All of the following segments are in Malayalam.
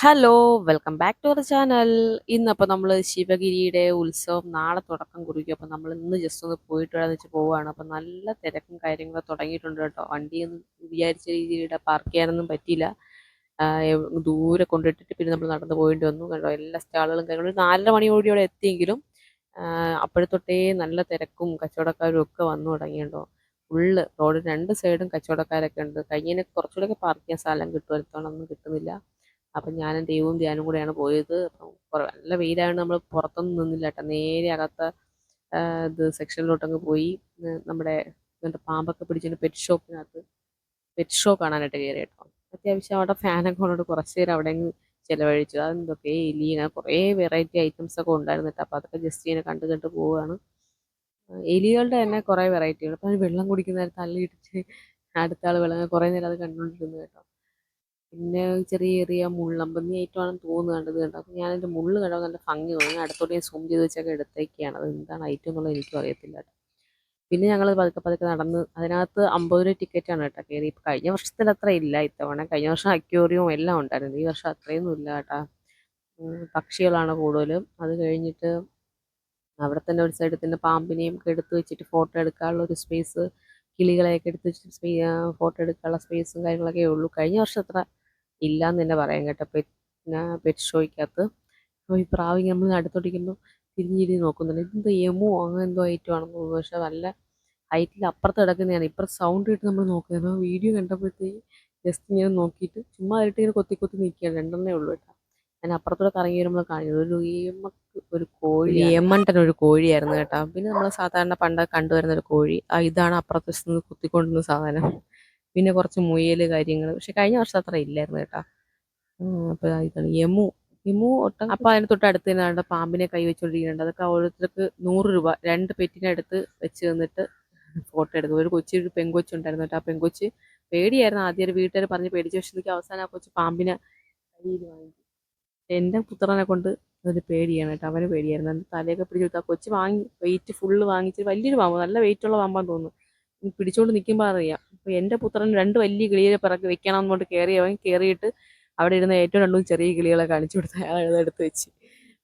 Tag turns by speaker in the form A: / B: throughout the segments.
A: Hello, welcome back to our channel. ഇന്നപ്പോൾ നമ്മൾ ശിവഗിരിയുടെ ഉത്സവം നാളെ തുടക്കം കുറിക്കും. അപ്പോൾ നമ്മൾ ഇന്ന് ജസ്റ്റ് ഒന്ന് പോയിട്ട് വരാന്ന് വെച്ച് പോവുകയാണ്. അപ്പോൾ നല്ല തിരക്കും കാര്യങ്ങളൊക്കെ തുടങ്ങിയിട്ടുണ്ട് കേട്ടോ. വണ്ടിയൊന്നും വിചാരിച്ച രീതിയിൽ പാർക്ക് ചെയ്യാനൊന്നും പറ്റിയില്ല. ദൂരെ കൊണ്ടിട്ടിട്ട് പിന്നെ നമ്മൾ നടന്ന് പോയിട്ട് വന്നു കേട്ടോ. എല്ലാ സ്റ്റാളുകളും കാര്യങ്ങളും ഒരു 4:30 മണിയോടെ എത്തിയെങ്കിലും അപ്പോഴത്തൊട്ടേ നല്ല തിരക്കും കച്ചവടക്കാരും ഒക്കെ വന്നു തുടങ്ങിയിട്ടുണ്ടോ. ഫുള്ള് റോഡ് രണ്ട് സൈഡും കച്ചവടക്കാരൊക്കെ ഉണ്ട്. കഴിഞ്ഞതിന് കുറച്ചുകൂടെയൊക്കെ പാർക്ക് ചെയ്യാൻ സ്ഥലം കിട്ടുമായിരുന്നൊന്നും കിട്ടുന്നില്ല. അപ്പം ഞാനും ദൈവവും ധ്യാനും കൂടെയാണ് പോയത്. അപ്പം നല്ല വെയിലായതുകൊണ്ട് നമ്മൾ പുറത്തൊന്നും നിന്നില്ല കേട്ടോ. നേരെ അകത്ത ഇത് സെക്ഷനിലോട്ടങ്ങ് പോയി. നമ്മുടെ ഇങ്ങനത്തെ പാമ്പൊക്കെ പിടിച്ചിട്ട് പെറ്റ് ഷോ കാണാനായിട്ട് കയറി കേട്ടോ. അത്യാവശ്യം അവിടെ ഫാനൊക്കെ ഉള്ളതുകൊണ്ട് കുറച്ച് നേരം അവിടെ അങ്ങ് ചിലവഴിച്ചു. അതെന്തൊക്കെ എലി അങ്ങനെ കുറേ വെറൈറ്റി ഐറ്റംസ് ഒക്കെ ഉണ്ടായിരുന്നു കേട്ടോ. അപ്പോൾ അതൊക്കെ ജസ്റ്റ് ഇങ്ങനെ കണ്ട് കണ്ട് പോവുകയാണ്. എലികളുടെ തന്നെ കുറേ വെറൈറ്റികൾ. അപ്പം അത് വെള്ളം കുടിക്കുന്ന നേരം തള്ളിയിട്ടിട്ട് അടുത്ത ആൾ വെള്ളം കുറേ നേരം അത് കണ്ടുകൊണ്ടിരുന്നു കേട്ടോ. പിന്നെ ചെറിയ ചെറിയ മുള്ളമ്പന്നി ഐറ്റമാണെന്ന് തോന്നുന്നു കണ്ടത് കണ്ടോ. അപ്പം ഞാനതിൻ്റെ മുള്ള് കണ്ടപ്പോൾ നല്ല ഭംഗി തോന്നി. ഞാൻ അടുത്തോട്ട് ഞാൻ സൂം ചെയ്ത് വെച്ചൊക്കെ എടുത്തേക്കാണ്. അത് എന്താണ് ഐറ്റം എന്നുള്ളത് എനിക്കും അറിയത്തില്ല കേട്ടോ. പിന്നെ ഞങ്ങൾ പതുക്കെ പതുക്കെ നടന്ന് അതിനകത്ത് 50 രൂപ ടിക്കറ്റാണ് കേട്ടോ കയറി. ഇപ്പം കഴിഞ്ഞ വർഷത്തിൽ അത്ര ഇല്ല ഇത്തവണ. കഴിഞ്ഞ വർഷം അക്വേറിയവും എല്ലാം ഉണ്ടായിരുന്നു. ഈ വർഷം അത്രയൊന്നും ഇല്ല കേട്ടോ. പക്ഷികളാണ് കൂടുതലും. അത് കഴിഞ്ഞിട്ട് അവിടെ തന്നെ ഒരു സൈഡിൽ തന്നെ പാമ്പിനെയും ഒക്കെ എടുത്ത് വെച്ചിട്ട് ഫോട്ടോ എടുക്കാനുള്ള ഒരു സ്പേസ്, കിളികളെയൊക്കെ എടുത്ത് വെച്ചിട്ട് ഫോട്ടോ എടുക്കാനുള്ള സ്പേസും കാര്യങ്ങളൊക്കെ ഉള്ളൂ. കഴിഞ്ഞ വർഷം അത്ര ഇല്ലാന്ന് തന്നെ പറയാം കേട്ടോ. പെറ്റ് ഷോയ്ക്കകത്ത്. അപ്പോൾ ഈ പ്രാവ് നമ്മൾ അടുത്തോട്ടിരിക്കുമ്പോൾ തിരിഞ്ഞിരിഞ്ഞ് നോക്കുന്നുണ്ട്. ഇതെന്തോ എമോ അങ്ങനെ എന്തോ ഐറ്റം ആണെന്ന് തോന്നുന്നു. പക്ഷെ നല്ല ഹൈറ്റിൽ അപ്പുറത്ത് കിടക്കുന്നതാണ്. ഇപ്പുറത്ത് സൗണ്ട് കേട്ട് നമ്മൾ നോക്കുന്നത്. അപ്പോൾ വീഡിയോ കണ്ടപ്പോഴത്തേക്ക് ജസ്റ്റ് ഇങ്ങനെ നോക്കിയിട്ട് ചുമ്മാ ആയിട്ട് ഇങ്ങനെ കൊത്തി കൊത്തി നിൽക്കുകയാണ്. രണ്ടെണ്ണേ ഉള്ളൂ കേട്ടോ. ഞാൻ അപ്പുറത്തൂടെ കറങ്ങി വരുമ്പോൾ കാണിക്കുന്നത് ഒരു ഒരു കോഴി, ഏമണ്ടൻ ഒരു കോഴിയായിരുന്നു കേട്ടോ. പിന്നെ നമ്മൾ സാധാരണ പണ്ട് കണ്ടുവരുന്ന ഒരു കോഴി. ഇതാണ് അപ്പുറത്ത് നിന്ന് കുത്തിക്കൊണ്ടുവന്ന സാധനം. പിന്നെ കുറച്ച് മുയൽ കാര്യങ്ങൾ. പക്ഷെ കഴിഞ്ഞ വർഷം അത്ര ഇല്ലായിരുന്നു കേട്ടോ. അപ്പോൾ ഇതാണ് എമു ഒട്ടകം. അപ്പോൾ അതിന് തൊട്ടടുത്ത് തന്നെ പാമ്പിനെ കൈ വെച്ചുകൊണ്ടിരിക്കുന്നുണ്ട്. അതൊക്കെ ഓരോരുത്തർക്ക് 100 രൂപ 2 പെറ്റിനെ അടുത്ത് വെച്ച് തന്നിട്ട് ഫോട്ടോ എടുക്കും. ഒരു പെങ്കൊച്ചുണ്ടായിരുന്നു കേട്ടോ. ആ പെങ്കൊച്ച് പേടിയായിരുന്നു ആദ്യം. ഒരു വീട്ടുകാർ പറഞ്ഞ് പേടിച്ച്. പക്ഷെ എനിക്ക് അവസാനം ആ കൊച്ച് പാമ്പിനെ കയ്യിൽ വാങ്ങിച്ചു. എൻ്റെ പുത്രനെ കൊണ്ട് അതിന് പേടിയാണ് കേട്ടോ. അവന് പേടിയായിരുന്നു. എൻ്റെ തലയൊക്കെ പിടിച്ചെടുത്ത് ആ കൊച്ച് വെയിറ്റ് ഫുള്ള് വാങ്ങിച്ച് വലിയൊരു പാമ്പ്, നല്ല വെയിറ്റുള്ള പാമ്പാന്ന് തോന്നുന്നു. പിടിച്ചുകൊണ്ട് നിൽക്കുമ്പോൾ അറിയാം. അപ്പോൾ എൻ്റെ പുത്രൻ 2 വലിയ കിളിയെ പിറക്കി വെക്കണം എന്ന് പറഞ്ഞിട്ട് കയറിയിട്ട് അവിടെ ഇരുന്ന ഏറ്റവും 2 ചെറിയ കിളികളെ കാണിച്ചു കൊടുത്ത് അയാൾ എടുത്ത് വെച്ച്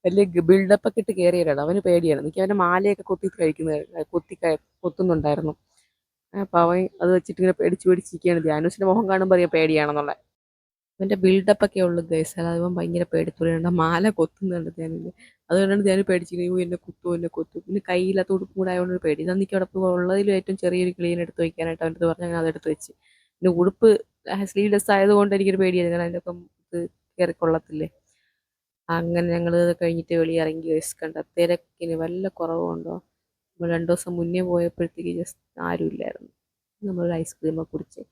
A: വലിയ ബിൽഡപ്പൊക്കെ ഇട്ട് കയറിയതാണ്. അവന് പേടിയാണ്. എനിക്ക് അവൻ്റെ മാലയൊക്കെ കൊത്തുന്നുണ്ടായിരുന്നു. അപ്പോൾ അവൻ അത് വെച്ചിട്ട് ഇങ്ങനെ പേടിച്ചിരിക്കുകയാണ്. ധ്യാനൂസിൻ്റെ മുഖം കാണുമ്പോൾ അറിയാം പേടിയാണെന്നുള്ളത്. അവൻ്റെ ബിൽഡപ്പൊക്കെ ഉള്ളു ഗൈസ്. അല്ലാതെ അവൻ ഭയങ്കര പേടിത്തൊലിയുണ്ട്. മാല കൊത്തുന്നുണ്ട് ധ്യാനിൽ. അതുകൊണ്ടാണ് ധ്യാനം പേടിച്ചിരിക്കുന്നത്. എന്നെ കുത്തും. പിന്നെ കയ്യില്ലാത്ത ഉടുപ്പും കൂടെ ആയതുകൊണ്ട് ഒരു പേടി. ഇതെനിക്ക് അവിടെ ഉള്ളതിലും ഏറ്റവും ചെറിയൊരു ക്ലീൻ എടുത്ത് വയ്ക്കാനായിട്ട് അവൻ്റെ അടുത്ത് പറഞ്ഞ് അങ്ങനെ അതെടുത്ത് വെച്ച്. പിന്നെ ഉടുപ്പ് സ്ലീവ്ലെസ് ആയതുകൊണ്ട് എനിക്കൊരു പേടിയായിരുന്നു. കാരണം അതിൻ്റെ ഒപ്പം ഇത് കയറിക്കൊള്ളത്തില്ലേ. അങ്ങനെ ഞങ്ങൾ കഴിഞ്ഞിട്ട് വെളിയിറങ്ങി ഗൈസ്. കണ്ട തിരക്കിന് വല്ല കുറവുണ്ടോ. നമ്മൾ 2 ദിവസം മുന്നേ പോയപ്പോഴത്തേക്ക് ജസ്റ്റ് ആരുമില്ലായിരുന്നു. നമ്മളൊരു ഐസ്ക്രീമൊക്കെ കുടിച്ച്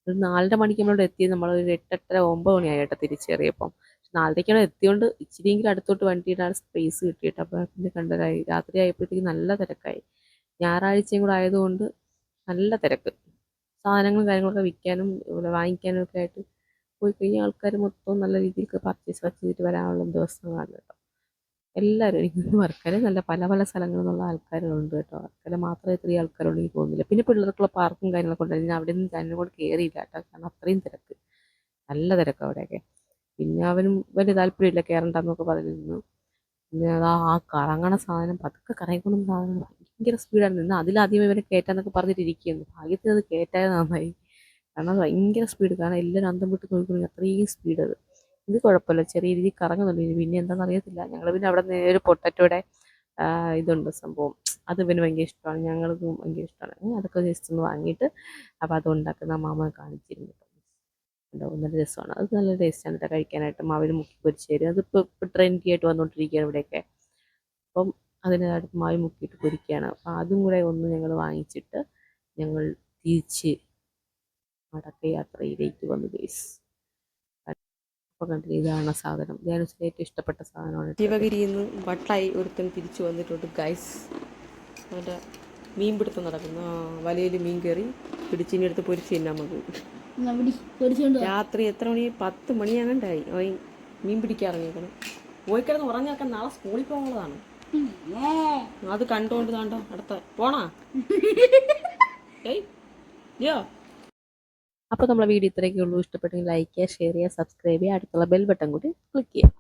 A: ഒരു 4:30 മണിക്ക് നമ്മളിവിടെ എത്തിയത്. നമ്മളൊരു 8, 8:30, 9 മണിയായി കേട്ടോ തിരിച്ചേറിയപ്പം. 4:30ക്കാണ് എത്തിയോണ്ട് ഇച്ചിരിയെങ്കിലും അടുത്തോട്ട് വണ്ടിയിടാൻ സ്പേസ് കിട്ടിയിട്ട്. അപ്പോൾ പിന്നെ കണ്ടതായി രാത്രി ആയപ്പോഴത്തേക്ക് നല്ല തിരക്കായി. ഞായറാഴ്ചയും കൂടെ ആയതുകൊണ്ട് നല്ല തിരക്ക്. സാധനങ്ങളും കാര്യങ്ങളൊക്കെ വിൽക്കാനും വാങ്ങിക്കാനും ഒക്കെ ആയിട്ട് പോയി കഴിഞ്ഞാൽ ആൾക്കാർ മൊത്തം നല്ല രീതിക്ക് പർച്ചേസ് ചെയ്തിട്ട് വരാനുള്ള ദിവസങ്ങളാണ് കേട്ടോ. എല്ലാവരും എനിക്ക് വർക്കല നല്ല പല പല സ്ഥലങ്ങളിൽ നിന്നുള്ള ആൾക്കാരുണ്ട് കേട്ടോ. വർക്കല മാത്രമേ ഇത്രയും ആൾക്കാരുള്ളൂ എനിക്ക് തോന്നുന്നില്ല. പിന്നെ പിള്ളേർക്കുള്ള പാർക്കും കാര്യങ്ങളൊക്കെ ഉണ്ടായിരുന്നു. ഞാൻ അവിടെ നിന്ന് തന്നെ കൂടെ കയറിയില്ല കേട്ടോ. കാരണം അത്രയും തിരക്ക്, നല്ല തിരക്ക് അവിടെയൊക്കെ. പിന്നെ അവനും വലിയ താല്പര്യമില്ല കയറണ്ടെന്നൊക്കെ പറഞ്ഞിരുന്നു. പിന്നെ ആ കറങ്ങണ സാധനം പതുക്കെ കറങ്ങിക്കൊണ്ടുന്ന സാധനം ഭയങ്കര സ്പീഡാണ് നിന്ന്. അതിലാദ്യം ഇവരെ കയറ്റാന്നൊക്കെ പറഞ്ഞിട്ടിരിക്കുന്നു. ഭാഗ്യത്തിന് അത് കയറ്റാതെ നന്നായി. കാരണം അത് ഭയങ്കര സ്പീഡ്. കാരണം എല്ലാവരും അന്തം വിട്ട് നോക്കിക്കൊണ്ടിരിക്കും. അത്രയും സ്പീഡ് അത്. ഇത് കുഴപ്പമില്ല, ചെറിയ രീതിയിൽ കറങ്ങുന്നുണ്ട്. പിന്നെ എന്താണെന്ന് അറിയത്തില്ല. ഞങ്ങൾ പിന്നെ അവിടെ നിന്ന് ഒരു പൊട്ടറ്റോയുടെ ഇതുണ്ട് സംഭവം. അത് പിന്നെ ഭയങ്കര ഇഷ്ടമാണ്. ഞങ്ങൾക്കും ഭയങ്കര ഇഷ്ടമാണ്. അതൊക്കെ ജസ്റ്റ് ഒന്ന് വാങ്ങിയിട്ട് അപ്പോൾ അത് ഉണ്ടാക്കുന്ന മാമ കാണിച്ചിരുന്നു. ഉണ്ടാവും, നല്ല രസമാണ്. അത് നല്ല ടേസ്റ്റാണ് കേട്ടോ കഴിക്കാനായിട്ട്. മാവിൽ മുക്കി പൊരിച്ച് തരും. അതിപ്പോൾ ട്രെൻഡി ആയിട്ട് വന്നുകൊണ്ടിരിക്കുകയാണ് ഇവിടെയൊക്കെ. അപ്പം അതിനകത്ത് മാവിൽ മുക്കിയിട്ട് പൊരിക്കുകയാണ്. അപ്പോൾ അതും കൂടെ ഒന്ന് ഞങ്ങൾ വാങ്ങിച്ചിട്ട് ഞങ്ങൾ തിരിച്ച് മടക്കയാത്രയിലേക്ക് വന്നു ഗൈസ്. അപ്പോൾ കണ്ടില്ല, ഇതാണ് സാധനം. ധ്യാനത്തിന് ഏറ്റവും ഇഷ്ടപ്പെട്ട സാധനമാണ്. ശിവഗിരിയിൽ നിന്ന് വട്ടായി ഒരുത്തൻ തിരിച്ചു വന്നിട്ടുണ്ട് ഗൈസ്. അവൻ്റെ മീൻ പിടുത്തം നടക്കുന്നു. വലയിൽ മീൻ കയറി പിടിച്ചിനി എടുത്ത് പൊരിച്ച് തിന്നാൻ നമുക്ക്. രാത്രി എത്ര മണി? 10 മണി അങ്ങണ്ടായി. മീൻ പിടിക്കാൻ ഇറങ്ങിയേക്കണം. പോയി കിടന്ന് ഉറങ്ങിയാക്കാൻ നാളെ സ്കൂളിൽ പോകാനുള്ളതാണ്. അത് കണ്ടുകൊണ്ട് താണ്ടോ അടുത്ത പോണാ. ഏയ് യോ അപ്പോൾ നമ്മളെ വീഡിയോ ഇത്രയൊക്കെ ഉള്ളൂ. ഇഷ്ടപ്പെട്ടെങ്കിൽ ലൈക്ക് ചെയ്യുക, ഷെയർ ചെയ്യുക, സബ്സ്ക്രൈബ് ചെയ്യുക, അടുത്തുള്ള ബെൽ ബട്ടൺ കൂടി ക്ലിക്ക് ചെയ്യുക.